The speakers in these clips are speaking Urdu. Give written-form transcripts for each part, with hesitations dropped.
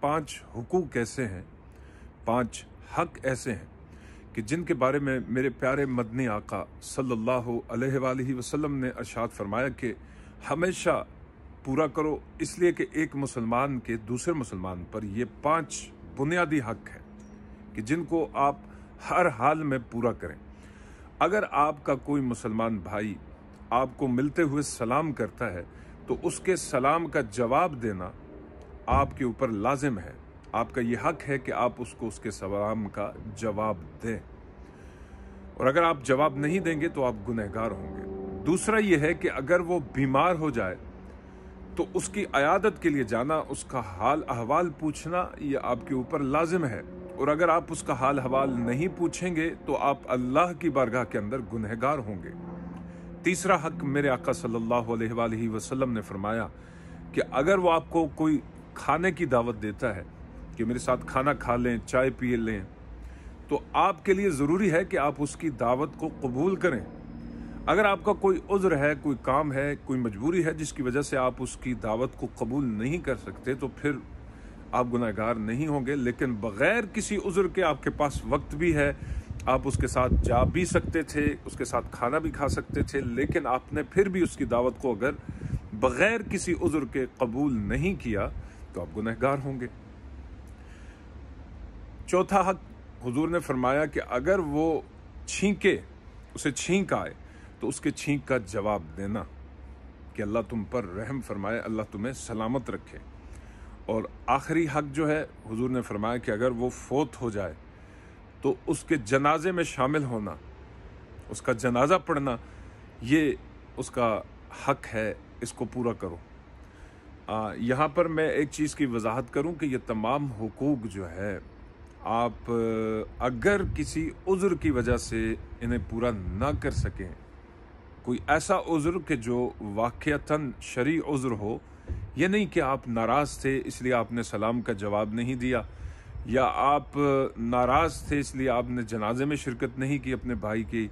5 حقوق ایسے ہیں، 5 حق ایسے ہیں کہ جن کے بارے میں میرے پیارے مدنی آقا صلی اللہ علیہ وآلہ وسلم نے ارشاد فرمایا کہ ہمیشہ پورا کرو، اس لیے کہ ایک مسلمان کے دوسرے مسلمان پر یہ 5 بنیادی حق ہیں کہ جن کو آپ ہر حال میں پورا کریں۔ اگر آپ کا کوئی مسلمان بھائی آپ کو ملتے ہوئے سلام کرتا ہے تو اس کے سلام کا جواب دینا آپ کے اوپر لازم ہے، آپ کا یہ حق ہے کہ آپ اس کو اس کے سلام کا جواب دیں، اور اگر آپ جواب نہیں دیں گے تو آپ گنہگار ہوں گے۔ دوسرا یہ ہے کہ اگر وہ بیمار ہو جائے تو اس کی عیادت کے لیے جانا، اس کا حال احوال پوچھنا یہ آپ کے اوپر لازم ہے، اور اگر آپ اس کا حال احوال نہیں پوچھیں گے تو آپ اللہ کی بارگاہ کے اندر گنہگار ہوں گے۔ تیسرا حق میرے آقا صلی اللہ علیہ وآلہ وسلم نے فرمایا کہ اگر وہ آپ کو کوئی کھانے کی دعوت دیتا ہے کہ میرے ساتھ کھانا کھا لیں، چائے پی لیں، تو آپ کے لیے ضروری ہے کہ آپ اس کی دعوت کو قبول کریں۔ اگر آپ کا کوئی عذر ہے، کوئی کام ہے، کوئی مجبوری ہے جس کی وجہ سے آپ اس کی دعوت کو قبول نہیں کر سکتے تو پھر آپ گنہگار نہیں ہوں گے، لیکن بغیر کسی عذر کے آپ کے پاس وقت بھی ہے، آپ اس کے ساتھ جا بھی سکتے تھے، اس کے ساتھ کھانا بھی کھا سکتے تھے، لیکن آپ نے پھر بھی اس کی دعوت کو اگر بغیر کسی عذر کے قبول نہیں کیا تو آپ گنہگار ہوں گے۔ چوتھا حق حضور نے فرمایا کہ اگر وہ چھینکے، اسے چھینک آئے تو اس کے چھینک کا جواب دینا کہ اللہ تم پر رحم فرمائے، اللہ تمہیں سلامت رکھے۔ اور آخری حق جو ہے حضور نے فرمایا کہ اگر وہ فوت ہو جائے تو اس کے جنازے میں شامل ہونا، اس کا جنازہ پڑھنا، یہ اس کا حق ہے، اس کو پورا کرو۔ یہاں پر میں ایک چیز کی وضاحت کروں کہ یہ تمام حقوق جو ہے آپ اگر کسی عذر کی وجہ سے انہیں پورا نہ کر سکیں، کوئی ایسا عذر کہ جو واقعتاً شرعی عذر ہو، یہ نہیں کہ آپ ناراض تھے اس لیے آپ نے سلام کا جواب نہیں دیا، یا آپ ناراض تھے اس لیے آپ نے جنازے میں شرکت نہیں کی اپنے بھائی کی،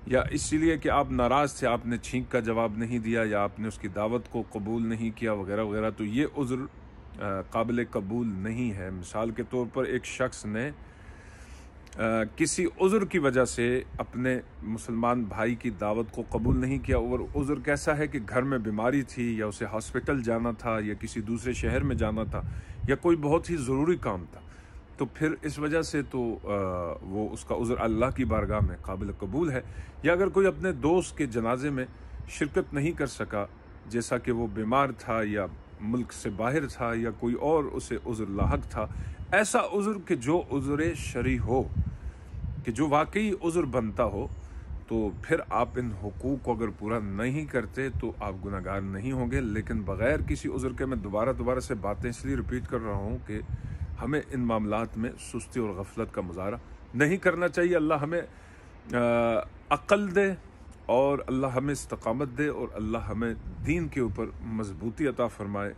یا اس لیے کہ آپ ناراض تھے آپ نے چھینک کا جواب نہیں دیا، یا آپ نے اس کی دعوت کو قبول نہیں کیا وغیرہ وغیرہ، تو یہ عذر قابل قبول نہیں ہے۔ مثال کے طور پر ایک شخص نے کسی عذر کی وجہ سے اپنے مسلمان بھائی کی دعوت کو قبول نہیں کیا، اور عذر کیسا ہے کہ گھر میں بیماری تھی، یا اسے ہاسپٹل جانا تھا، یا کسی دوسرے شہر میں جانا تھا، یا کوئی بہت ہی ضروری کام تھا، تو پھر اس وجہ سے تو وہ اس کا عذر اللہ کی بارگاہ میں قابل قبول ہے۔ یا اگر کوئی اپنے دوست کے جنازے میں شرکت نہیں کر سکا جیسا کہ وہ بیمار تھا یا ملک سے باہر تھا یا کوئی اور اسے عذر لاحق تھا، ایسا عذر کہ جو عذر شرعی ہو، کہ جو واقعی عذر بنتا ہو، تو پھر آپ ان حقوق کو اگر پورا نہیں کرتے تو آپ گناہگار نہیں ہوں گے۔ لیکن بغیر کسی عذر کے میں دوبارہ سے باتیں اس لیے ریپیٹ کر رہا ہوں کہ ہمیں ان معاملات میں سستی اور غفلت کا مظاہرہ نہیں کرنا چاہیے۔ اللہ ہمیں عقل دے، اور اللہ ہمیں استقامت دے، اور اللہ ہمیں دین کے اوپر مضبوطی عطا فرمائے،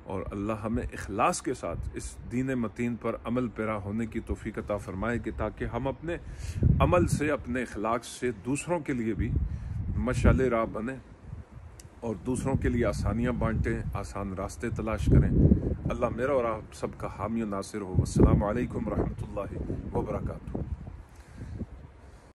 اور اللہ ہمیں اخلاص کے ساتھ اس دین متین پر عمل پیرا ہونے کی توفیق عطا فرمائے کہ تاکہ ہم اپنے عمل سے، اپنے اخلاق سے دوسروں کے لیے بھی مشعل راہ بنیں اور دوسروں کے لیے آسانیاں بانٹیں، آسان راستے تلاش کریں۔ اللہ میرا اور آپ سب کا حامی و ناصر ہو۔ السلام علیکم ورحمۃ اللہ وبرکاتہ۔